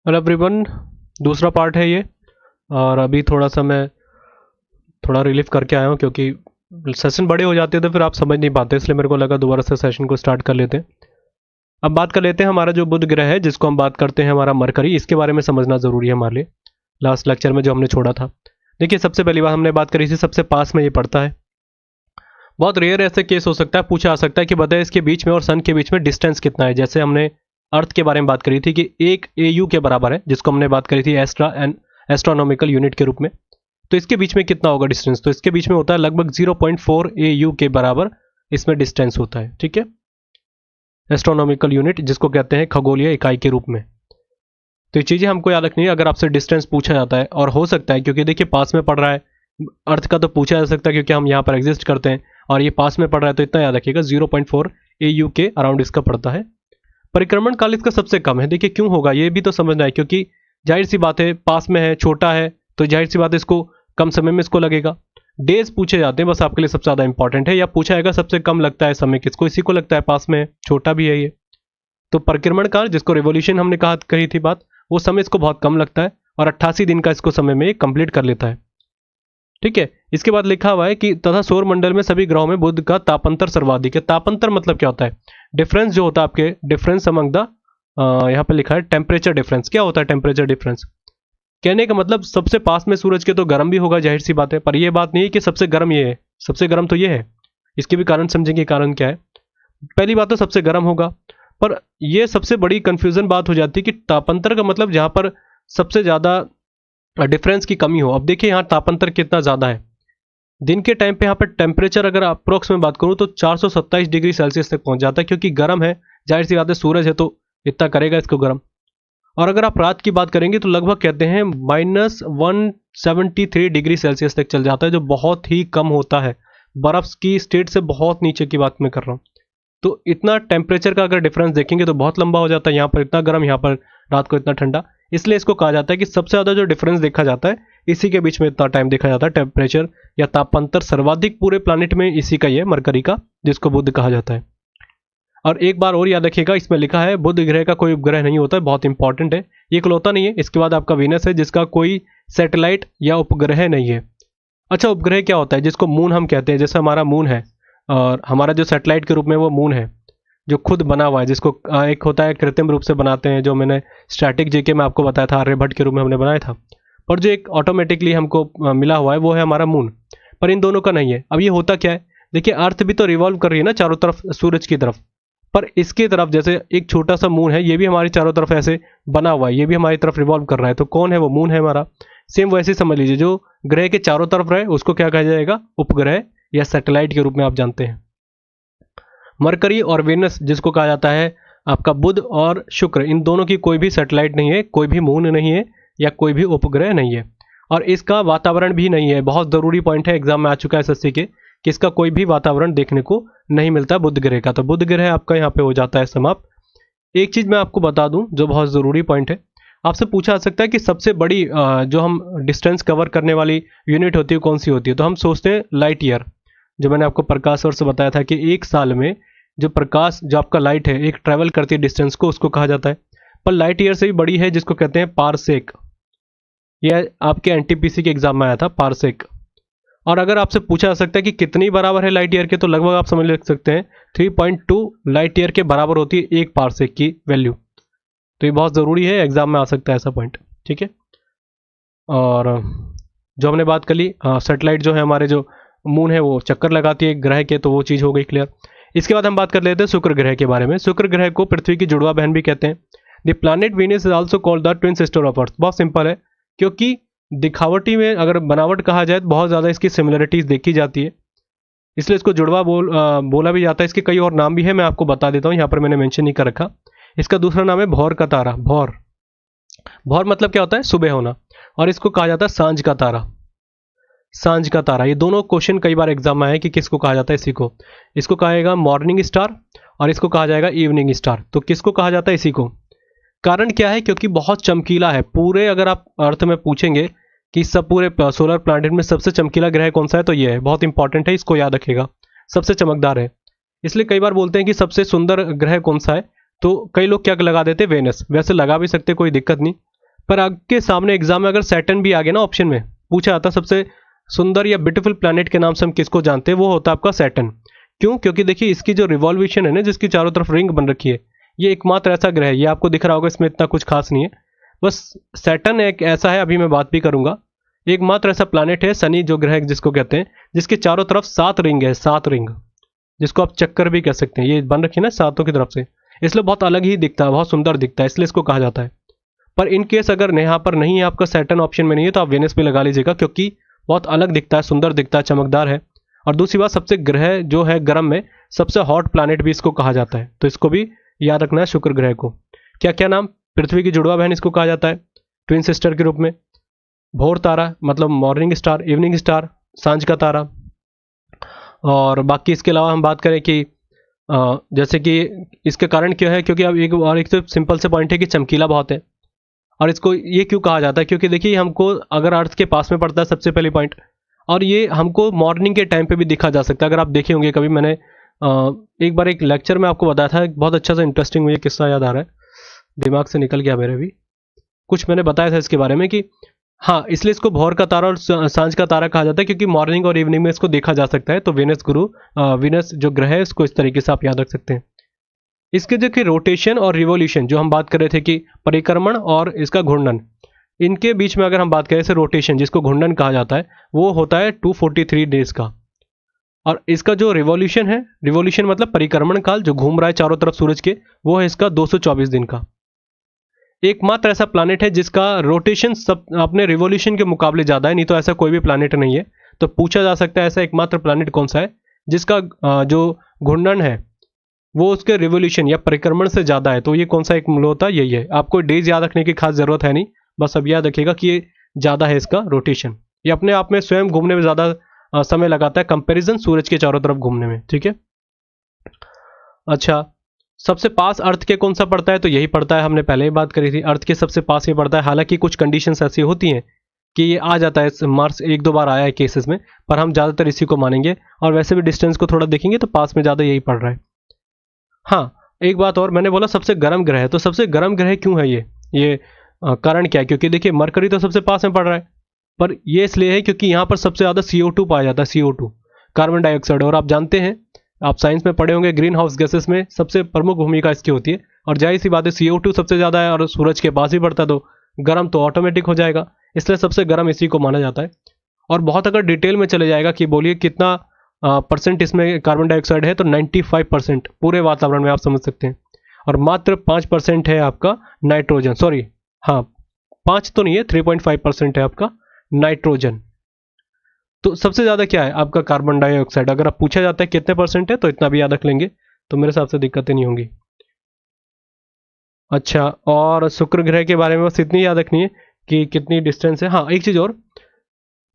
Hello everyone, दूसरा part है ये। और अभी थोड़ा सा मैं थोड़ा रिलीफ करके आया हूँ क्योंकि सेशन बड़े हो जाते थे, फिर आप समझ नहीं पाते, इसलिए मेरे को लगा दोबारा से सेशन को स्टार्ट कर लेते हैं। अब बात कर लेते हैं हमारा जो बुध ग्रह है, जिसको हम बात करते हैं हमारा मरकरी। इसके बारे में समझना ज़रूरी है हमारे लिए। लास्ट लेक्चर में जो हमने छोड़ा था, देखिए सबसे पहली बात हमने बात करी थी, सबसे पास में ये पड़ता है। बहुत रेयर ऐसे केस हो सकता है, पूछा आ सकता है कि बताए इसके बीच में और सन के बीच में डिस्टेंस कितना है। जैसे हमने अर्थ के बारे में बात करी थी कि 1 AU के बराबर है, जिसको हमने बात करी थी एस्ट्रोनॉमिकल यूनिट के रूप में। तो इसके बीच में कितना होगा डिस्टेंस? तो इसके बीच में होता है लगभग 0.4 AU के बराबर इसमें डिस्टेंस होता है। ठीक है, एस्ट्रोनॉमिकल यूनिट जिसको कहते हैं खगोलीय इकाई के रूप में। तो ये चीज़ें हमको याद रखनी है अगर आपसे डिस्टेंस पूछा जाता है। और हो सकता है क्योंकि देखिए पास में पड़ रहा है, अर्थ का तो पूछा जा सकता है क्योंकि हम यहाँ पर एग्जिस्ट करते हैं, और ये पास में पड़ रहा है, तो इतना याद रखिएगा 0.4 AU के अराउंड इसका पड़ता है। परिक्रमण काल इसका सबसे कम है। देखिए क्यों होगा ये भी तो समझना है, क्योंकि जाहिर सी बात है पास में है, छोटा है, तो जाहिर सी बात है इसको कम समय में इसको लगेगा। डेज पूछे जाते हैं बस आपके लिए सबसे ज़्यादा इंपॉर्टेंट है, या पूछा जाएगा सबसे कम लगता है समय किसको, इसी को लगता है, पास में है, छोटा भी है ये। तो परिक्रमण काल जिसको रिवोल्यूशन हमने कही थी बात, वो समय इसको बहुत कम लगता है और 88 दिन का इसको समय में कंप्लीट कर लेता है। ठीक है, इसके बाद लिखा हुआ है कि तथा सौर मंडल में सभी ग्रहों में बुध का तापांतर सर्वाधिक है। तापांतर मतलब क्या होता है? डिफरेंस जो होता है आपके, डिफरेंस अमंग द, यहाँ पे लिखा है टेम्परेचर डिफरेंस। क्या होता है टेम्परेचर डिफरेंस? कहने का मतलब सबसे पास में सूरज के तो गर्म भी होगा, जाहिर सी बात है, पर यह बात नहीं है कि सबसे गर्म ये है। सबसे गर्म तो ये है, इसके भी कारण समझेंगे कारण क्या है। पहली बात तो सबसे गर्म होगा, पर यह सबसे बड़ी कंफ्यूजन बात हो जाती है कि तापांतर का मतलब जहां पर सबसे ज्यादा डिफरेंस की कमी हो। अब देखिए यहाँ तापांतर कितना ज़्यादा है। दिन के टाइम पे यहाँ पर टेम्परेचर अगर अप्रोक्स में बात करूँ तो 427 डिग्री सेल्सियस तक पहुँच जाता है, क्योंकि गर्म है, जाहिर सी बात है सूरज है तो इतना करेगा इसको गर्म। और अगर आप रात की बात करेंगे तो लगभग कहते हैं -173 डिग्री सेल्सियस तक चल जाता है, जो बहुत ही कम होता है। बर्फ की स्टेट से बहुत नीचे की बात मैं कर रहा हूँ। तो इतना टेम्परेचर का अगर डिफरेंस देखेंगे तो बहुत लंबा हो जाता है। यहाँ पर इतना गर्म, यहाँ पर रात को इतना ठंडा, इसलिए इसको कहा जाता है कि सबसे ज़्यादा जो डिफरेंस देखा जाता है इसी के बीच में इतना टाइम देखा जाता है। टेम्परेचर या तापांतर सर्वाधिक पूरे प्लानिट में इसी का ही है, मरकरी का, जिसको बुध कहा जाता है। और एक बार और याद रखिएगा, इसमें लिखा है बुध ग्रह का कोई उपग्रह नहीं होता है, बहुत इंपॉर्टेंट है। ये इकलौता नहीं है, इसके बाद आपका वीनस है जिसका कोई सैटेलाइट या उपग्रह नहीं है। अच्छा, उपग्रह क्या होता है? जिसको मून हम कहते हैं, जैसे हमारा मून है और हमारा जो सैटेलाइट के रूप में वो मून है जो खुद बना हुआ है, जिसको एक होता है कृत्रिम रूप से बनाते हैं, जो मैंने स्टैटिक जीके में आपको बताया था, आर्यभट्ट के रूप में हमने बनाया था। पर जो एक ऑटोमेटिकली हमको मिला हुआ है वो है हमारा मून, पर इन दोनों का नहीं है। अब ये होता क्या है, देखिए अर्थ भी तो रिवॉल्व कर रही है ना चारों तरफ सूरज की तरफ, पर इसकी तरफ जैसे एक छोटा सा मून है, ये भी हमारी चारों तरफ ऐसे बना हुआ है, ये भी हमारी तरफ रिवॉल्व कर रहा है। तो कौन है वो? मून है हमारा। सेम वैसे समझ लीजिए, जो ग्रह के चारों तरफ रहे उसको क्या कहा जाएगा? उपग्रह या सैटेलाइट के रूप में आप जानते हैं। मरकरी और वेनस जिसको कहा जाता है आपका बुध और शुक्र, इन दोनों की कोई भी सैटेलाइट नहीं है, कोई भी मून नहीं है या कोई भी उपग्रह नहीं है, और इसका वातावरण भी नहीं है। बहुत ज़रूरी पॉइंट है, एग्जाम में आ चुका है SSC के, कि इसका कोई भी वातावरण देखने को नहीं मिलता बुध ग्रह का। तो बुध ग्रह आपका यहाँ पे हो जाता है समाप्त। एक चीज़ मैं आपको बता दूँ जो बहुत ज़रूरी पॉइंट है, आपसे पूछा जा सकता है कि सबसे बड़ी जो हम डिस्टेंस कवर करने वाली यूनिट होती है कौन सी होती है? तो हम सोचते हैं लाइट ईयर। जो मैंने आपको प्रकाश वर्ष बताया था कि एक साल में जो प्रकाश, जो आपका लाइट है, एक ट्रैवल करती है डिस्टेंस को, उसको कहा जाता है। पर लाइट ईयर से भी बड़ी है जिसको कहते हैं पारसेक। यह आपके NTPC के एग्जाम में आया था, पारसेक। और अगर आपसे पूछा जा सकता है कि कितनी बराबर है लाइट ईयर के, तो लगभग आप समझ ले सकते हैं 3.2 लाइट ईयर के बराबर होती है एक पारसेक की वैल्यू। तो ये बहुत ज़रूरी है, एग्जाम में आ सकता है ऐसा पॉइंट। ठीक है, और जो हमने बात कर ली, सेटेलाइट जो है हमारे, जो मून है वो चक्कर लगाती है ग्रह के, तो वो चीज़ हो गई क्लियर। इसके बाद हम बात कर लेते हैं शुक्र ग्रह के बारे में। शुक्र ग्रह को पृथ्वी की जुड़वा बहन भी कहते हैं। The planet Venus is also called the twin sister of earth. बहुत सिंपल है, क्योंकि दिखावटी में अगर बनावट कहा जाए तो बहुत ज़्यादा इसकी सिमिलरिटीज देखी जाती है, इसलिए इसको जुड़वा बोला भी जाता है। इसके कई और नाम भी है, मैं आपको बता देता हूँ, यहाँ पर मैंने मेंशन नहीं कर रखा। इसका दूसरा नाम है भौर का तारा। भौर, भौर मतलब क्या होता है? सुबह होना, और इसको कहा जाता है सांझ का तारा। सांझ का तारा, ये दोनों क्वेश्चन कई बार एग्जाम में आए कि किसको कहा जाता है। इसी को, इसको कहा जाएगा मॉर्निंग स्टार और इसको कहा जाएगा इवनिंग स्टार। तो किसको कहा जाता है? इसी को। कारण क्या है? क्योंकि बहुत चमकीला है। पूरे अगर आप अर्थ में पूछेंगे कि सब पूरे सोलर प्लैनेट में सबसे चमकीला ग्रह कौन सा है, तो ये है। बहुत इंपॉर्टेंट है, इसको याद रखिएगा, सबसे चमकदार है। इसलिए कई बार बोलते हैं कि सबसे सुंदर ग्रह कौन सा है, तो कई लोग क्या लगा देते हैं? वेनस। वैसे लगा भी सकते, कोई दिक्कत नहीं, पर आपके सामने एग्जाम में अगर सैटर्न भी आ गया ना ऑप्शन में, पूछा जाता सबसे सुंदर या ब्यूटीफुल प्लैनेट के नाम से हम किसको जानते हैं, वो होता है आपका सैटर्न। क्यों? क्योंकि देखिए इसकी जो रिवॉल्यूशन है ना, जिसकी चारों तरफ रिंग बन रखी है, ये एकमात्र ऐसा ग्रह है, ये आपको दिख रहा होगा, इसमें इतना कुछ खास नहीं है, बस सैटर्न एक ऐसा है, अभी मैं बात भी करूंगा, एकमात्र ऐसा प्लैनेट है शनि जो ग्रह जिसको कहते हैं, जिसके चारों तरफ 7 रिंग है, 7 रिंग, जिसको आप चक्कर भी कह सकते हैं, ये बन रखी है ना सातों की तरफ से, इसलिए बहुत अलग ही दिखता है, बहुत सुंदर दिखता है, इसलिए इसको कहा जाता है। पर इन केस अगर यहाँ पर नहीं है, आपका सैटर्न ऑप्शन में नहीं है, तो आप वेनस पे लगा लीजिएगा, क्योंकि बहुत अलग दिखता है, सुंदर दिखता है, चमकदार है। और दूसरी बात, सबसे ग्रह जो है गर्म में सबसे हॉट प्लैनेट भी इसको कहा जाता है, तो इसको भी याद रखना है शुक्र ग्रह को। क्या क्या नाम? पृथ्वी की जुड़वा बहन इसको कहा जाता है, ट्विन सिस्टर के रूप में, भोर तारा मतलब मॉर्निंग स्टार, इवनिंग स्टार, सांझ का तारा। और बाकी इसके अलावा हम बात करें कि जैसे कि इसके कारण क्या है, क्योंकि अब एक तो सिंपल से पॉइंट है कि चमकीला बहुत है। और इसको ये क्यों कहा जाता है? क्योंकि देखिए हमको अगर अर्थ के पास में पड़ता है, सबसे पहली पॉइंट, और ये हमको मॉर्निंग के टाइम पे भी दिखा जा सकता है। अगर आप देखे होंगे कभी, मैंने एक बार एक लेक्चर में आपको बताया था, बहुत अच्छा सा इंटरेस्टिंग मुझे किस्सा याद आ रहा है, दिमाग से निकल गया मेरे भी, कुछ मैंने बताया था इसके बारे में कि हाँ, इसलिए इसको भोर का तारा और सांझ का तारा कहा जाता है, क्योंकि मॉर्निंग और इवनिंग में इसको देखा जा सकता है। तो वीनस जो ग्रह है, इसको इस तरीके से आप याद रख सकते हैं। इसके जो कि रोटेशन और रिवोल्यूशन जो हम बात कर रहे थे कि परिक्रमण और इसका घूर्णन, इनके बीच में अगर हम बात करें, जैसे रोटेशन जिसको घूर्णन कहा जाता है, वो होता है 243 डेज का। और इसका जो रिवॉल्यूशन है, रिवॉल्यूशन मतलब परिक्रमण काल, जो घूम रहा है चारों तरफ सूरज के, वो है इसका 224 दिन का। एकमात्र ऐसा प्लैनेट है जिसका रोटेशन सब अपने रिवॉल्यूशन के मुकाबले ज़्यादा है, नहीं तो ऐसा कोई भी प्लैनेट नहीं है। तो पूछा जा सकता है ऐसा एकमात्र प्लैनेट कौन सा है जिसका जो घूर्णन है वो उसके रिवॉल्यूशन या परिक्रमण से ज़्यादा है। तो ये कौन सा एक मूल होता है? यही है। आपको डेज याद रखने की खास ज़रूरत है नहीं, बस अब याद रखिएगा कि ये ज़्यादा है इसका रोटेशन, ये अपने आप में स्वयं घूमने में ज़्यादा समय लगाता है कंपैरिजन सूरज के चारों तरफ घूमने में। ठीक है, अच्छा, सबसे पास अर्थ के कौन सा पड़ता है? तो यही पड़ता है, हमने पहले ही बात करी थी, अर्थ के सबसे पास ही पड़ता है। हालांकि कुछ कंडीशंस ऐसी होती हैं कि ये आ जाता है, मार्स एक दो बार आया है केसेस में, पर हम ज़्यादातर इसी को मानेंगे। और वैसे भी डिस्टेंस को थोड़ा देखेंगे तो पास में ज़्यादा यही पड़ रहा है। हाँ, एक बात और, मैंने बोला सबसे गर्म ग्रह है, तो सबसे गर्म ग्रह क्यों है ये कारण क्या है? क्योंकि देखिए मरकरी तो सबसे पास में पड़ रहा है, पर ये इसलिए है क्योंकि यहाँ पर सबसे ज़्यादा CO2 पाया जाता है, CO2 कार्बन डाइऑक्साइड। और आप जानते हैं, आप साइंस में पढ़े होंगे, ग्रीन हाउस गैसेस में सबसे प्रमुख भूमिका इसकी होती है। और जाहिर सी बात है, CO2 सबसे ज़्यादा है और सूरज के पास ही पड़ता है, तो गर्म तो ऑटोमेटिक हो जाएगा, इसलिए सबसे गर्म इसी को माना जाता है। और बहुत अगर डिटेल में चले जाएगा कि बोलिए कितना परसेंट इसमें कार्बन डाइऑक्साइड है, तो 95% पूरे वातावरण में आप समझ सकते हैं। और मात्र 5% है आपका नाइट्रोजन, सॉरी हाँ 5 तो नहीं है, 3.5% है आपका नाइट्रोजन। तो सबसे ज़्यादा क्या है आपका? Carbon dioxide. अगर आप पूछा जाता है कितने परसेंट है, तो इतना भी याद रख लेंगे, तो मेरे हिसाब से दिक्कतें नहीं होंगी। अच्छा, और शुक्र ग्रह के बारे में बस इतनी याद रखनी है कि कितनी डिस्टेंस है। हाँ, एक चीज़ और,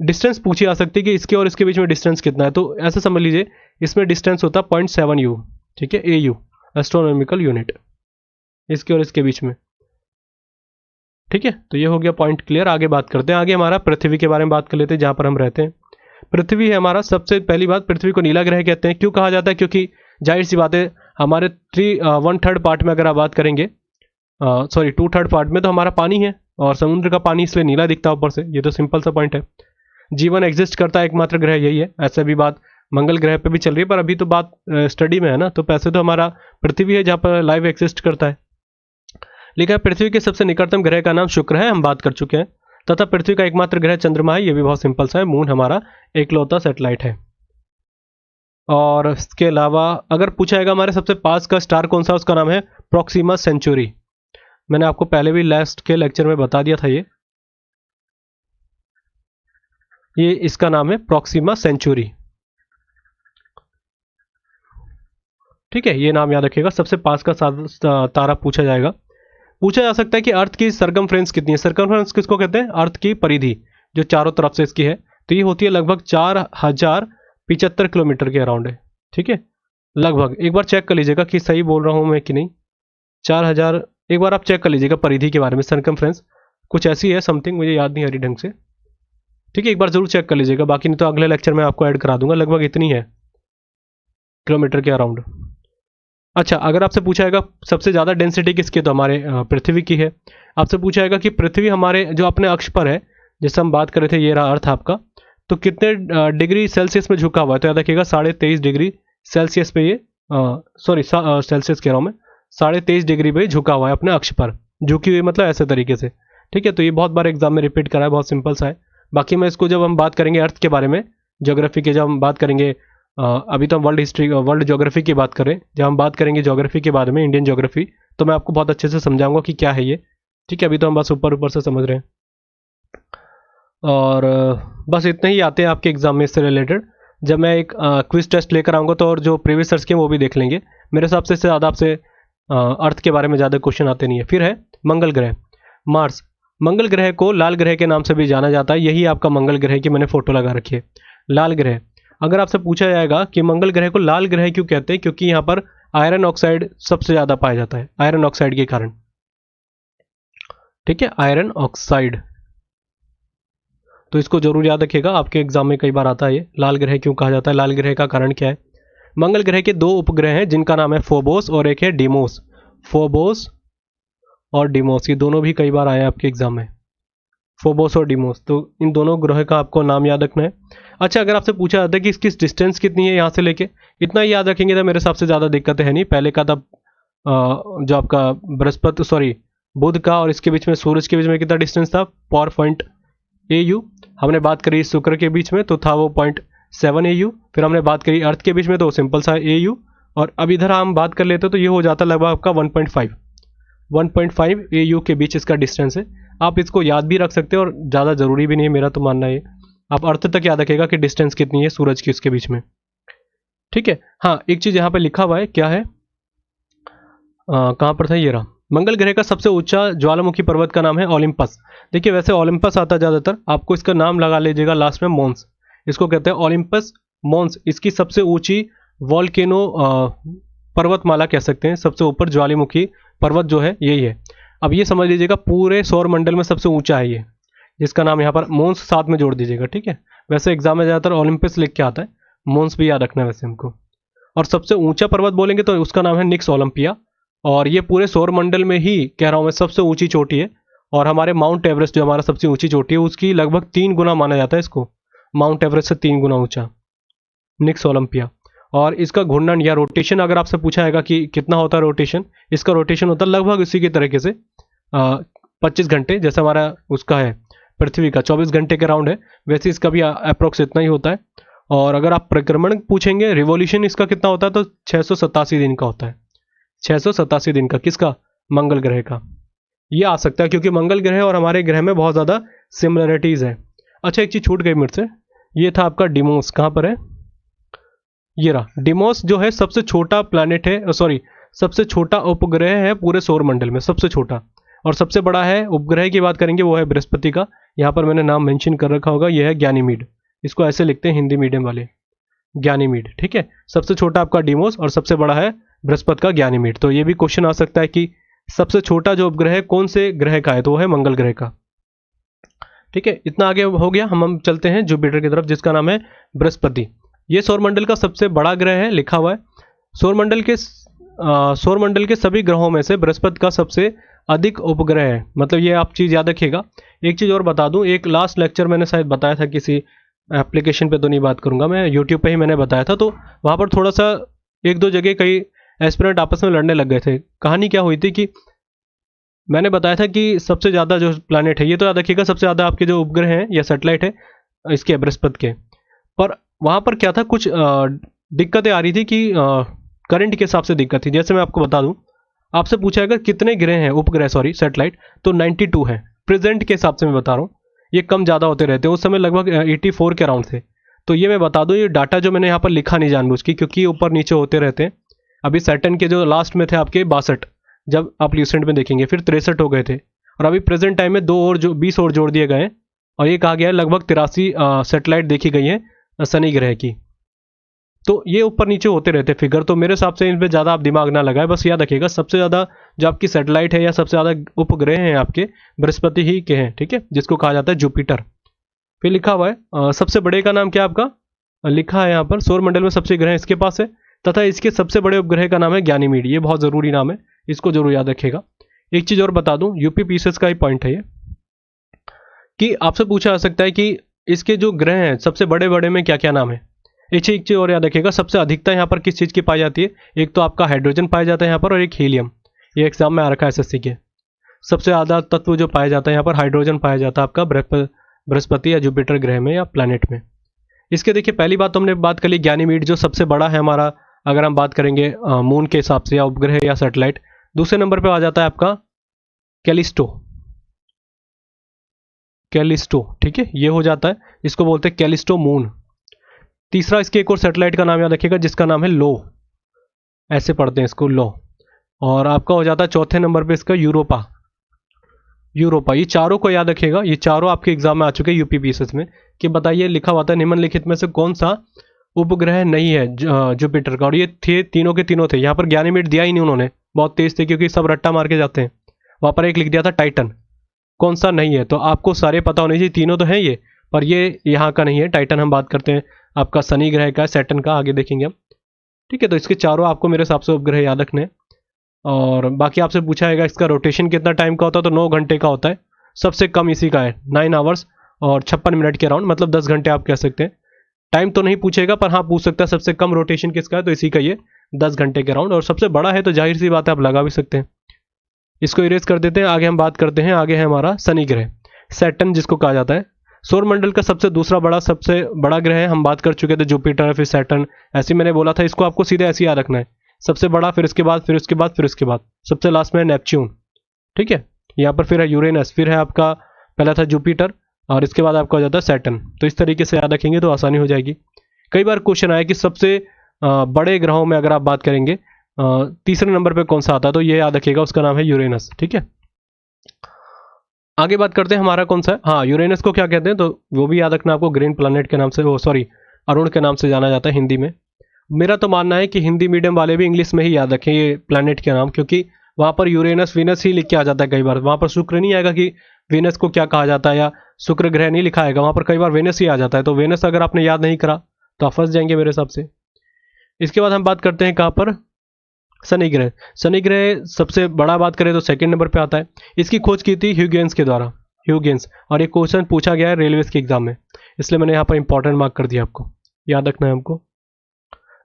डिस्टेंस पूछी जा सकती है कि इसके और इसके बीच में डिस्टेंस कितना है। तो ऐसा समझ लीजिए, इसमें डिस्टेंस होता है 0.7 U, ठीक है, AU, एस्ट्रोनॉमिकल यूनिट, इसके और इसके बीच में। ठीक है, तो ये हो गया पॉइंट क्लियर। आगे बात करते हैं, आगे हमारा पृथ्वी के बारे में बात कर लेते हैं, जहाँ पर हम रहते हैं। पृथ्वी है हमारा, सबसे पहली बात, पृथ्वी को नीला ग्रह कहते हैं। क्यों कहा जाता है? क्योंकि जाहिर सी बात है, हमारे 1/3 पार्ट में अगर आप बात करेंगे, सॉरी 2/3 पार्ट में तो हमारा पानी है, और समुद्र का पानी इसलिए नीला दिखता है ऊपर से। ये तो सिंपल सा पॉइंट है। जीवन एग्जिस्ट करता है एकमात्र ग्रह यही है। ऐसे भी बात मंगल ग्रह पे भी चल रही है, पर अभी तो बात स्टडी में है ना, तो पैसे तो हमारा पृथ्वी है जहाँ पर लाइव एग्जिस्ट करता है। लिखा है पृथ्वी के सबसे निकटतम ग्रह का नाम शुक्र है, हम बात कर चुके हैं। तथा पृथ्वी का एकमात्र ग्रह चंद्रमा है, ये भी बहुत सिंपल सा है। मून हमारा एकलौता सैटेलाइट है। और इसके अलावा अगर पूछा जाएगा हमारे सबसे पास का स्टार कौन सा, उसका नाम है प्रोक्सिमा सेंचुरी। मैंने आपको पहले भी लास्ट के लेक्चर में बता दिया था, ये इसका नाम है प्रोक्सिमा सेंचुरी। ठीक है, ये नाम याद रखिएगा। सबसे पास का तारा पूछा जाएगा। पूछा जा सकता है कि अर्थ की सरकमफ्रेंस कितनी है। सरकमफ्रेंस किसको कहते हैं? अर्थ की परिधि जो चारों तरफ से इसकी है, तो ये होती है लगभग 4075 किलोमीटर के अराउंड है। ठीक है, लगभग। एक बार चेक कर लीजिएगा कि सही बोल रहा हूँ मैं कि नहीं। 4000, एक बार आप चेक कर लीजिएगा परिधि के बारे में। सरकमफ्रेंस कुछ ऐसी है समथिंग, मुझे याद नहीं आ रही ढंग से। ठीक है, एक बार जरूर चेक कर लीजिएगा, बाकी नहीं तो अगले लेक्चर में आपको ऐड करा दूंगा। लगभग इतनी है किलोमीटर के अराउंड। अच्छा, अगर आपसे पूछा जाएगा सबसे ज़्यादा डेंसिटी किसकी है, तो हमारे पृथ्वी की है। आपसे पूछा जाएगा कि पृथ्वी हमारे जो अपने अक्ष पर है, जैसे हम बात कर रहे थे, ये रहा अर्थ आपका, तो कितने डिग्री सेल्सियस में झुका हुआ है, तो याद रखिएगा 23.5 डिग्री सेल्सियस पे ये, सॉरी सेल्सियस कह रहा हूँ मैं, 23.5 डिग्री पे झुका हुआ है अपने अक्ष पर, झुकी हुई मतलब ऐसे तरीके से। ठीक है, तो ये बहुत बार एग्जाम में रिपीट करा है, बहुत सिंपल सा है। बाकी मैं इसको जब हम बात करेंगे अर्थ के बारे में, ज्योग्राफी के जब हम बात करेंगे, अभी तो हम वर्ल्ड हिस्ट्री वर्ल्ड ज्योग्राफी की बात करें, जब हम बात करेंगे ज्योग्राफी के बारे में, इंडियन ज्योग्राफी, तो मैं आपको बहुत अच्छे से समझाऊंगा कि क्या है ये। ठीक है, अभी तो हम बस ऊपर ऊपर से समझ रहे हैं, और बस इतने ही आते हैं आपके एग्जाम में इससे रिलेटेड। जब मैं एक क्विज टेस्ट लेकर आऊँगा तो और जो प्रीवियस सर्च के वो भी देख लेंगे। मेरे हिसाब से इससे ज़्यादा आपसे अर्थ के बारे में ज़्यादा क्वेश्चन आते नहीं है। फिर है मंगल ग्रह, मार्स। मंगल ग्रह को लाल ग्रह के नाम से भी जाना जाता है, यही आपका मंगल ग्रह की मैंने फोटो लगा रखी है, लाल ग्रह। अगर आपसे पूछा जाएगा कि मंगल ग्रह को लाल ग्रह क्यों कहते हैं, क्योंकि यहाँ पर आयरन ऑक्साइड सबसे ज़्यादा पाया जाता है, आयरन ऑक्साइड के कारण। ठीक है, आयरन ऑक्साइड, तो इसको जरूर याद रखिएगा, आपके एग्जाम में कई बार आता है ये, लाल ग्रह क्यों कहा जाता है, लाल ग्रह का कारण क्या है। मंगल ग्रह के 2 उपग्रह हैं जिनका नाम है फोबोस और एक है डिमोस। फोबोस और डिमोस, ये दोनों भी कई बार आए हैं आपके एग्जाम में, फोबोस और डिमोस, तो इन दोनों ग्रह का आपको नाम याद रखना है। अच्छा, अगर आपसे पूछा जाता है कि इसकी डिस्टेंस कितनी है यहाँ से लेके, इतना ही याद रखेंगे तो मेरे हिसाब से ज़्यादा दिक्कत है नहीं। पहले का था जो आपका बृहस्पति, सॉरी बुध का, और इसके बीच में सूरज के बीच में कितना डिस्टेंस था, 4.AU। हमने बात करी शुक्र के बीच में तो था वो 0.7AU। फिर हमने बात करी अर्थ के बीच में तो सिंपल सा AU, और अब इधर हम बात कर लेते तो ये हो जाता लगभग आपका 1.5 AU के बीच इसका डिस्टेंस है। आप इसको याद भी रख सकते हो और ज़्यादा ज़रूरी भी नहीं है, मेरा तो मानना है। आप अर्थ तक याद रखेगा कि डिस्टेंस कितनी है सूरज की उसके बीच में। ठीक है, हाँ एक चीज़ यहाँ पे लिखा हुआ है, क्या है, कहाँ पर था, ये रहा। मंगल ग्रह का सबसे ऊंचा ज्वालामुखी पर्वत का नाम है ओलिम्पस। देखिए वैसे ओलिम्पस आता है ज़्यादातर, आपको इसका नाम लगा लीजिएगा लास्ट में, मोन्स। इसको कहते हैं ओलिम्पस मोन्स। इसकी सबसे ऊंची वॉल्केनो पर्वतमाला कह सकते हैं, सबसे ऊपर ज्वालामुखी पर्वत जो है यही है। अब ये समझ लीजिएगा पूरे सौर मंडल में सबसे ऊंचा है ये, जिसका नाम यहाँ पर मोन्स साथ में जोड़ दीजिएगा। ठीक है, वैसे एग्जाम में ज़्यादातर ओलंपस लिख के आता है, मोन्स भी याद रखना है वैसे हमको। और सबसे ऊंचा पर्वत बोलेंगे तो उसका नाम है निक्स ओलंपिया, और ये पूरे सौर मंडल में ही कह रहा हूँ मैं सबसे ऊंची चोटी है। और हमारे माउंट एवरेस्ट जो हमारा सबसे ऊंची चोटी है उसकी लगभग 3 गुना माना जाता है इसको, माउंट एवरेस्ट से 3 गुना ऊंचा निक्स ओलंपिया। और इसका घूर्णन या रोटेशन अगर आपसे पूछा जाएगा कि कितना होता है रोटेशन, इसका रोटेशन होता है लगभग इसी के तरीके से 25 घंटे, जैसे हमारा उसका है पृथ्वी का 24 घंटे के राउंड है, वैसे इसका भी अप्रोक्स इतना ही होता है। और अगर आप परिक्रमण पूछेंगे, रिवॉल्यूशन इसका कितना होता है, तो 687 दिन का होता है, 687 दिन का। किसका, मंगल ग्रह का। ये आ सकता है क्योंकि मंगल ग्रह और हमारे ग्रह में बहुत ज़्यादा सिमिलरिटीज़ है। अच्छा, एक चीज़ छूट गई मेरे से, ये था आपका डिमोस, कहाँ पर है, ये रहा। डिमोस जो है सबसे छोटा प्लैनेट है, सॉरी सबसे छोटा उपग्रह है पूरे सौर मंडल में, सबसे छोटा। और सबसे बड़ा है उपग्रह की बात करेंगे वो है बृहस्पति का, यहाँ पर मैंने नाम मेंशन कर रखा होगा, यह है ज्ञानीमीड, इसको ऐसे लिखते हैं हिंदी मीडियम वाले, ज्ञानीमीड। ठीक है, सबसे छोटा आपका डिमोस और सबसे बड़ा है बृहस्पति का ज्ञानीमीड। तो ये भी क्वेश्चन आ सकता है कि सबसे छोटा जो उपग्रह कौन से ग्रह का है, तो वो है मंगल ग्रह का। ठीक है, इतना आगे हो गया, हम चलते हैं जुपिटर की तरफ, जिसका नाम है बृहस्पति। ये सौरमंडल का सबसे बड़ा ग्रह है, लिखा हुआ है। सौरमंडल के सभी ग्रहों में से बृहस्पति का सबसे अधिक उपग्रह है, मतलब ये आप चीज़ याद रखिएगा। एक चीज़ और बता दूं, एक लास्ट लेक्चर मैंने शायद बताया था, किसी एप्लीकेशन पे तो नहीं बात करूंगा मैं, यूट्यूब पे ही मैंने बताया था, तो वहाँ पर थोड़ा सा 1-2 जगह कई एस्पिरेंट आपस में लड़ने लग गए थे। कहानी क्या हुई थी कि मैंने बताया था कि सबसे ज़्यादा जो प्लैनेट है, ये तो याद रखिएगा, सबसे ज़्यादा आपके जो उपग्रह हैं या सैटेलाइट है इसके बृहस्पति के, पर वहाँ पर क्या था, कुछ दिक्कतें आ रही थी कि करंट के हिसाब से दिक्कत थी। जैसे मैं आपको बता दूं, आपसे पूछा जाएगा कितने ग्रह हैं, उपग्रह सॉरी सैटेलाइट, तो 92 है प्रेजेंट के हिसाब से मैं बता रहा हूँ, ये कम ज़्यादा होते रहते हैं, उस समय लगभग 84 के अराउंड थे। तो ये मैं बता दूं, ये डाटा जो मैंने यहाँ पर लिखा नहीं जानबूझ के, क्योंकि ऊपर नीचे होते रहते हैं। अभी सैटर्न के जो लास्ट में थे आपके 62, जब आप ल्यूसेंट में देखेंगे फिर 63 हो गए थे, और अभी प्रेजेंट टाइम में 20 और जोड़ दिए गए हैं, और ये कहा गया है लगभग 83 सैटेलाइट देखी गई है शनि ग्रह की। तो ये ऊपर नीचे होते रहते फिगर, तो मेरे हिसाब से इन पर ज़्यादा आप दिमाग ना लगाए, बस याद रखिएगा सबसे ज़्यादा जो आपकी सैटेलाइट है या सबसे ज़्यादा उपग्रह हैं आपके बृहस्पति ही के हैं। ठीक है, जिसको कहा जाता है जुपिटर। फिर लिखा हुआ है सबसे बड़े का नाम क्या आपका लिखा है यहाँ पर, सौरमंडल में सबसे ग्रह इसके पास है, तथा इसके सबसे बड़े उपग्रह का नाम है गैनीमीड। ये बहुत ज़रूरी नाम है, इसको जरूर याद रखिएगा। एक चीज़ और बता दूं, यूपी पीसीएस का ही पॉइंट है ये, कि आपसे पूछा जा सकता है कि इसके जो ग्रह हैं सबसे बड़े बड़े में क्या क्या नाम है। एक चीज़ और याद रखिएगा, सबसे अधिकता यहाँ पर किस चीज़ की पाई जाती है। एक तो आपका हाइड्रोजन पाया जाता है यहाँ पर, और एक हीलियम। ये एग्जाम में आ रखा है एसएससी के। सबसे ज़्यादा तत्व जो पाया जाता है यहाँ पर हाइड्रोजन पाया जाता है आपका बृहस्पति या जुपिटर ग्रह में या प्लैनेट में। इसके देखिए पहली बात तो हमने बात कर ली गैनीमीड, जो सबसे बड़ा है हमारा, अगर हम बात करेंगे मून के हिसाब से या उपग्रह या सैटेलाइट। दूसरे नंबर पे आ जाता है आपका कैलिस्टो। ठीक है, ये हो जाता है, इसको बोलते हैं कैलिस्टो मून। तीसरा इसके एक और सैटेलाइट का नाम याद रखिएगा जिसका नाम है लो, ऐसे पढ़ते हैं इसको, लो। और आपका हो जाता है चौथे नंबर पे इसका यूरोपा। ये चारों को याद रखिएगा, ये चारों आपके एग्जाम में आ चुके हैं यूपी पीसीएस में, कि बताइए लिखा हुआ था निम्नलिखित में से कौन सा उपग्रह नहीं है जुपिटर का, और ये थे तीनों के तीनों थे। यहाँ पर गैनीमीड दिया ही नहीं उन्होंने, बहुत तेज थे क्योंकि सब रट्टा मार के जाते हैं। वहाँ पर एक लिख दिया था टाइटन, कौन सा नहीं है, तो आपको सारे पता होने चाहिए, तीनों तो हैं ये, पर ये यहाँ का नहीं है। टाइटन हम बात करते हैं आपका शनि ग्रह का, सैटर्न का आगे देखेंगे हम, ठीक है। तो इसके चारों आपको मेरे हिसाब से उपग्रह याद रखने हैं। और बाकी आपसे पूछा जाएगा इसका रोटेशन कितना टाइम का होता है, तो 9 घंटे का होता है। सबसे कम इसी का है 9 आवर्स और 56 मिनट के अराउंड, मतलब 10 घंटे आप कह सकते हैं। टाइम तो नहीं पूछेगा, पर हाँ पूछ सकता है सबसे कम रोटेशन किसका है, तो इसी का ये 10 घंटे के अराउंड। और सबसे बड़ा है तो जाहिर सी बात है आप लगा भी सकते हैं। इसको इरेज कर देते हैं, आगे हम बात करते हैं। आगे है हमारा शनि ग्रह, सैटर्न जिसको कहा जाता है। सौरमंडल का सबसे सबसे बड़ा ग्रह है, हम बात कर चुके थे जुपिटर फिर सैटर्न, ऐसे मैंने बोला था। इसको आपको सीधे ऐसे याद रखना है, सबसे बड़ा, फिर इसके बाद फिर उसके बाद फिर उसके बाद सबसे लास्ट में है नेपच्यून, ठीक है। यहाँ पर फिर है यूरेनस, फिर है आपका पहला था जुपिटर, और इसके बाद आपका हो जाता है सैटर्न। तो इस तरीके से याद रखेंगे तो आसानी हो जाएगी। कई बार क्वेश्चन आया कि सबसे बड़े ग्रहों में अगर आप बात करेंगे तीसरे नंबर पे कौन सा आता है, तो ये याद रखिएगा, उसका नाम है यूरेनस, ठीक है। आगे बात करते हैं हमारा कौन सा है, हाँ यूरेनस को क्या कहते हैं, तो वो भी याद रखना आपको, ग्रीन प्लैनेट के नाम से, वो सॉरी अरुण के नाम से जाना जाता है हिंदी में। मेरा तो मानना है कि हिंदी मीडियम वाले भी इंग्लिश में ही याद रखें ये प्लैनेट के नाम, क्योंकि वहाँ पर यूरेनस वीनस ही लिख के आ जाता है कई बार। वहाँ पर शुक्र नहीं आएगा कि वीनस को क्या कहा जाता है, या शुक्र ग्रह नहीं लिखा आएगा, वहाँ पर कई बार वेनस ही आ जाता है। तो वेनस अगर आपने याद नहीं करा तो आप फंस जाएंगे मेरे हिसाब से। इसके बाद हम बात करते हैं कहाँ पर, शनि ग्रह। शनि ग्रह सबसे बड़ा बात करें तो सेकंड नंबर पे आता है। इसकी खोज की थी ह्यूगेंस के द्वारा, ह्यूगेंस, और ये क्वेश्चन पूछा गया है रेलवे के एग्जाम में, इसलिए मैंने यहाँ पर इंपॉर्टेंट मार्क कर दिया, आपको याद रखना है। हमको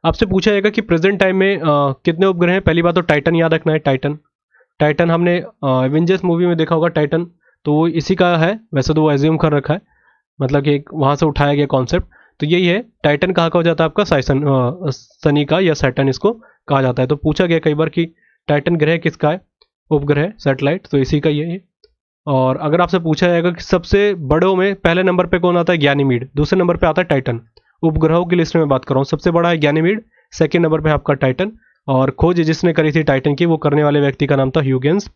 आपसे पूछा जाएगा कि प्रेजेंट टाइम में कितने उपग्रह हैं। पहली बात तो टाइटन याद रखना है, टाइटन हमने एवेंजर्स मूवी में देखा होगा टाइटन, तो वो इसी का है, वैसे तो वो एज्यूम कर रखा है, मतलब कि वहाँ से उठाया गया कॉन्सेप्ट, तो यही है। टाइटन कहाँ का हो जाता है आपका, शनि का या सैटर्न इसको कहा जाता है। तो पूछा गया कई बार कि टाइटन ग्रह किसका है, उपग्रह सैटेलाइट, तो इसी का ये है। और अगर आपसे पूछा जाएगा कि सबसे बड़ों में पहले नंबर पे कौन आता है, गैनीमीड, दूसरे नंबर पे आता है टाइटन। उपग्रहों की लिस्ट में बात कर रहा हूँ, सबसे बड़ा है गैनीमीड, सेकेंड नंबर पे आपका टाइटन। और खोज जिसने करी थी टाइटन की, वो करने वाले व्यक्ति का नाम था ह्यूगेंस।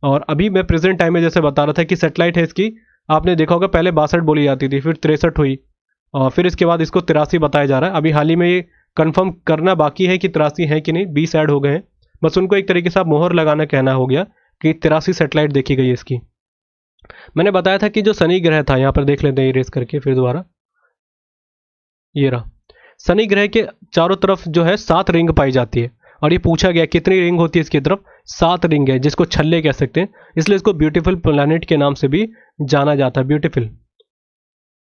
और अभी मैं प्रेजेंट टाइम में जैसे बता रहा था कि सैटेलाइट है इसकी, आपने देखा होगा पहले 62 बोली जाती थी, फिर 63 हुई, और फिर इसके बाद इसको 83 बताया जा रहा है। अभी हाल ही में ये कंफर्म करना बाकी है कि 83 है कि नहीं, 20 ऐड हो गए हैं, बस उनको एक तरीके से आप मोहर लगाना कहना हो गया कि 83 सैटेलाइट देखी गई है इसकी। मैंने बताया था कि जो शनि ग्रह था, यहाँ पर देख लेते हैं इरेज करके फिर दोबारा, ये रहा शनि ग्रह के चारों तरफ जो है 7 रिंग पाई जाती है। और ये पूछा गया कितनी रिंग होती है इसकी तरफ, 7 रिंग है, जिसको छल्ले कह सकते हैं, इसलिए इसको ब्यूटीफुल प्लैनेट के नाम से भी जाना जाता है, ब्यूटीफुल।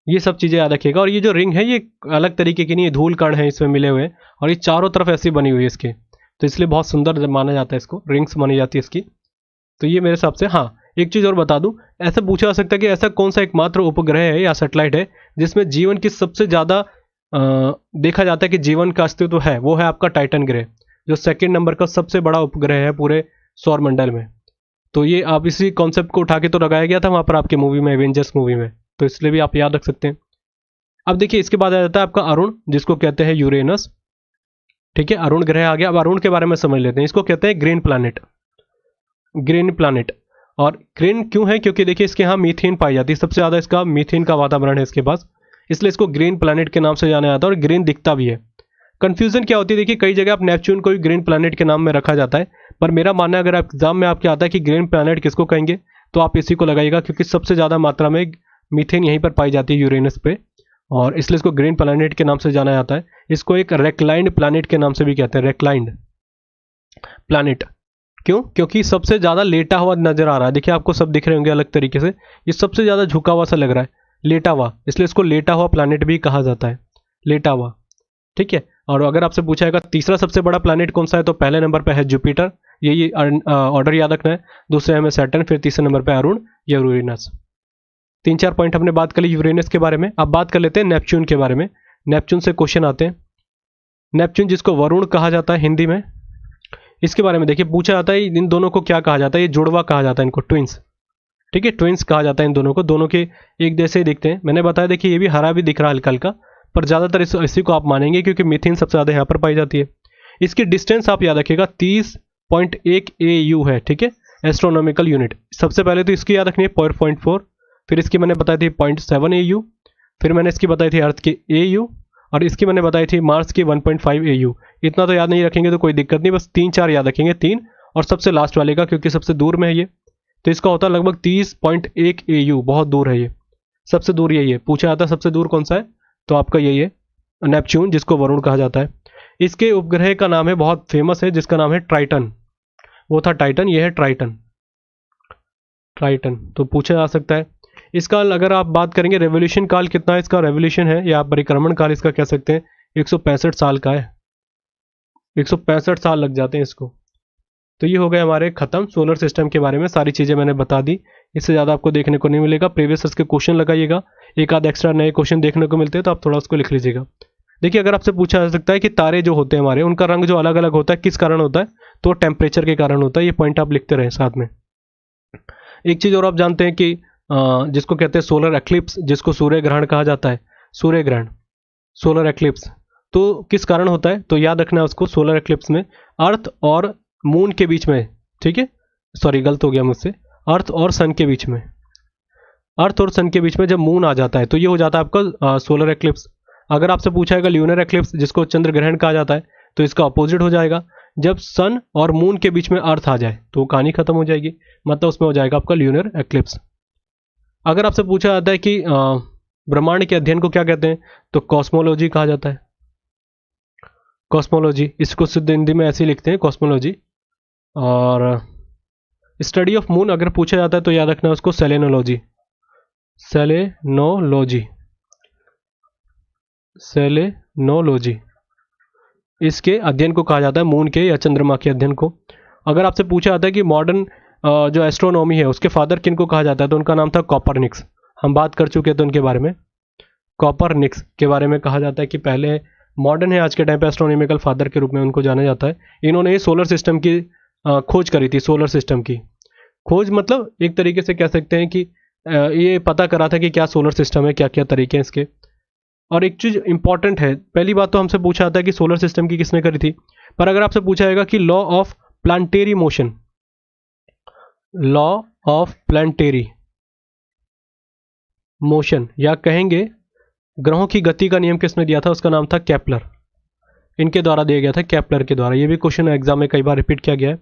ये सब चीज़ें याद रखिएगा। और ये जो रिंग है ये अलग तरीके की नहीं है, धूल कण है इसमें मिले हुए, और ये चारों तरफ ऐसी बनी हुई है इसके, तो इसलिए बहुत सुंदर माना जाता है इसको, रिंग्स मानी जाती है इसकी। तो ये मेरे हिसाब से, हाँ एक चीज़ और बता दूं, ऐसा पूछा जा सकता है कि ऐसा कौन सा एकमात्र उपग्रह है या सैटेलाइट है जिसमें जीवन की सबसे ज़्यादा देखा जाता है कि जीवन का अस्तित्व है, वो है आपका टाइटन ग्रह, जो सेकंड नंबर का सबसे बड़ा उपग्रह है पूरे सौरमंडल में। तो ये आप इसी कॉन्सेप्ट को उठा के तो लगाया गया था वहाँ पर आपके मूवी में, एवेंजर्स मूवी में, तो इसलिए भी आप याद रख सकते हैं। अब देखिए इसके बाद आ जाता है आपका अरुण, जिसको कहते हैं यूरेनस, ठीक है, अरुण ग्रह आ गया। अब अरुण के बारे में समझ लेते हैं, इसको कहते हैं ग्रीन प्लैनेट, ग्रीन प्लैनेट। और ग्रीन क्यों है, क्योंकि देखिए इसके यहाँ मीथेन पाई जाती है, सबसे ज़्यादा इसका मीथेन का वातावरण है इसके पास, इसलिए इसको ग्रीन प्लैनेट के नाम से जाना जाता है। और ग्रीन दिखता भी है। कंफ्यूजन क्या होती है, देखिए कई जगह आप नेपच्यून को भी ग्रीन प्लैनेट के नाम में रखा जाता है, पर मेरा मानना है अगर एग्जाम में आपके आता है कि ग्रीन प्लैनेट किसको कहेंगे, तो आप इसी को लगाइएगा, क्योंकि सबसे ज़्यादा मात्रा में मीथेन यहीं पर पाई जाती है यूरेनस पे। और इसलिए इसको ग्रीन प्लैनेट के नाम से जाना जाता है। इसको एक रेक्लाइंड प्लैनेट के नाम से भी कहते हैं, रेक्लाइंड प्लैनेट। क्यों? क्योंकि सबसे ज़्यादा लेटा हुआ नजर आ रहा है। देखिए आपको सब दिख रहे होंगे अलग तरीके से, ये सबसे ज़्यादा झुका हुआ सा लग रहा है, लेटा हुआ, इसलिए इसको लेटा हुआ प्लैनेट भी कहा जाता है, लेटा हुआ। ठीक है। और अगर आपसे पूछा जाएगा तीसरा सबसे बड़ा प्लैनेट कौन सा है, तो पहले नंबर पे है जुपिटर, ये ऑर्डर याद रखना है। दूसरे हमें सैटर्न, फिर तीसरे नंबर पे अरुण, यूरेनस। 3-4 पॉइंट हमने बात कर ली यूरेनस के बारे में। अब बात कर लेते हैं नेपच्यून के बारे में। नेपच्यून से क्वेश्चन आते हैं। नेपच्यून जिसको वरुण कहा जाता है हिंदी में, इसके बारे में देखिए पूछा जाता है इन दोनों को क्या कहा जाता है। ये जुड़वा कहा जाता है इनको, ट्विंस। ठीक है, ट्विंस कहा जाता है इन दोनों को। दोनों के एक जैसे ही दिखते हैं। मैंने बताया देखिए ये भी हरा भी दिख रहा है हल्का हल्का, पर ज़्यादातर इसी को आप मानेंगे क्योंकि मीथेन सबसे ज़्यादा यहाँ पर पाई जाती है। इसकी डिस्टेंस आप याद रखिएगा 30.1 AU है। ठीक है, एस्ट्रोनॉमिकल यूनिट। सबसे पहले तो इसकी याद रखनी है 0.4, फिर इसकी मैंने बताई थी 0.7 AU, फिर मैंने इसकी बताई थी अर्थ की AU, और इसकी मैंने बताई थी मार्स की 1.5 AU। इतना तो याद नहीं रखेंगे तो कोई दिक्कत नहीं, बस 3-4 याद रखेंगे, 3 और सबसे लास्ट वाले का क्योंकि सबसे दूर में है ये, तो इसका होता है लगभग 30.1 AU। बहुत दूर है ये, सबसे दूर यही है। पूछा जाता है सबसे दूर कौन सा है, तो आपका यही है नेपच्यून, जिसको वरुण कहा जाता है। इसके उपग्रह का नाम है, बहुत फेमस है, जिसका नाम है ट्राइटन। वो था टाइटन, ये है ट्राइटन। ट्राइटन तो पूछा जा सकता है। इसका अगर आप बात करेंगे रेवोल्यूशन काल कितना है, इसका रेवोल्यूशन है या परिक्रमण काल इसका कह सकते हैं 165 साल का है। 165 साल लग जाते हैं इसको। तो ये हो गए हमारे खत्म सोलर सिस्टम के बारे में, सारी चीज़ें मैंने बता दी। इससे ज़्यादा आपको देखने को नहीं मिलेगा। प्रीवियस ईयर्स के क्वेश्चन लगाइएगा, एक आध एक्स्ट्रा नए क्वेश्चन देखने को मिलते हैं तो आप थोड़ा उसको लिख लीजिएगा। देखिए अगर आपसे पूछा जा सकता है कि तारे जो होते हैं हमारे, उनका रंग जो अलग अलग होता है किस कारण होता है, तो टेम्परेचर के कारण होता है। ये पॉइंट आप लिखते रहें साथ में। एक चीज़ और आप जानते हैं कि जिसको कहते हैं सोलर एक्लिप्स, जिसको सूर्य ग्रहण कहा जाता है, सूर्य ग्रहण, सोलर एक्लिप्स, तो किस कारण होता है, तो याद रखना है उसको। सोलर एक्लिप्स में अर्थ और मून के बीच में, ठीक है, सॉरी गलत हो गया मुझसे, अर्थ और सन के बीच में, अर्थ और सन के बीच में जब मून आ जाता है तो ये हो जाता है आपका सोलर एक्लिप्स। अगर आपसे पूछा जाएगा ल्यूनर एक्लिप्स, जिसको चंद्र ग्रहण कहा जाता है, तो इसका अपोजिट हो जाएगा। जब सन और मून के बीच में अर्थ आ जाए तो कहानी खत्म हो जाएगी, मतलब उसमें हो जाएगा आपका ल्यूनर एक्लिप्स। अगर आपसे पूछा जाता है कि ब्रह्मांड के अध्ययन को क्या कहते हैं, तो कॉस्मोलॉजी कहा जाता है। कॉस्मोलॉजी, इसको शुद्ध हिंदी में ऐसे ही लिखते हैं, कॉस्मोलॉजी। और स्टडी ऑफ मून अगर पूछा जाता है तो याद रखना उसको सेलेनोलॉजी, सेलेनोलॉजी, सेलेनोलॉजी। इसके अध्ययन को कहा जाता है, मून के या चंद्रमा के अध्ययन को। अगर आपसे पूछा जाता है कि मॉडर्न जो एस्ट्रोनॉमी है उसके फादर किन को कहा जाता है, तो उनका नाम था कॉपरनिक्स। हम बात कर चुके थे उनके बारे में। कॉपरनिक्स के बारे में कहा जाता है कि पहले मॉडर्न है आज के टाइम पे एस्ट्रोनॉमिकल फादर के रूप में उनको जाना जाता है। इन्होंने सोलर सिस्टम की खोज करी थी। सोलर सिस्टम की खोज मतलब एक तरीके से कह सकते हैं कि ये पता करा था कि क्या सोलर सिस्टम है, क्या क्या तरीके हैं इसके। और एक चीज़ इंपॉर्टेंट है, पहली बात तो हमसे पूछा जाता है कि सोलर सिस्टम की किसने करी थी, पर अगर आपसे पूछा जाएगा कि law of planetary motion, law of planetary motion या कहेंगे ग्रहों की गति का नियम किसने दिया था, उसका नाम था केपलर। इनके द्वारा दिया गया था, केपलर के द्वारा। ये भी क्वेश्चन एग्जाम में कई बार रिपीट किया गया है।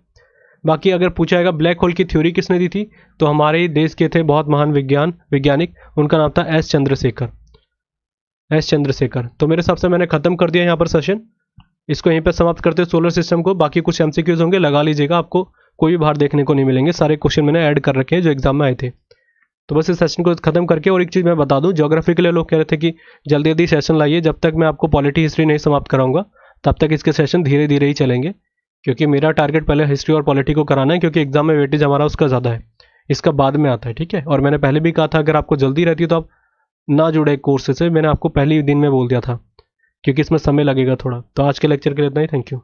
बाकी अगर पूछा जाएगा ब्लैक होल की थ्योरी किसने दी थी, तो हमारे देश के थे बहुत महान वैज्ञानिक, उनका नाम था एस चंद्रशेखर, एस चंद्रशेखर। तो मेरे हिसाब से मैंने खत्म कर दिया यहाँ पर सेशन, इसको यहीं पर समाप्त करते हैं सोलर सिस्टम को। बाकी कुछ एमसीक्यूज होंगे, लगा लीजिएगा, आपको कोई भी बाहर देखने को नहीं मिलेंगे। सारे क्वेश्चन मैंने ऐड कर रखे हैं जो एग्जाम में आए थे। तो बस इस सेशन को खत्म करके, और एक चीज़ मैं बता दूं, ज्योग्राफी के लिए लोग कह रहे थे कि जल्दी जल्दी सेशन लाइए, जब तक मैं आपको पॉलिटी हिस्ट्री नहीं समाप्त कराऊंगा तब तक इसके सेशन धीरे धीरे ही चलेंगे, क्योंकि मेरा टारगेट पहले हिस्ट्री और पॉलिटी को कराना है, क्योंकि एग्जाम में वेटेज हमारा उसका ज़्यादा है, इसका बाद में आता है। ठीक है, और मैंने पहले भी कहा था अगर आपको जल्दी रहती है तो आप ना जुड़े कोर्स से, मैंने आपको पहले ही दिन में बोल दिया था, क्योंकि इसमें समय लगेगा थोड़ा। तो आज के लेक्चर के लिए इतना ही, थैंक यू।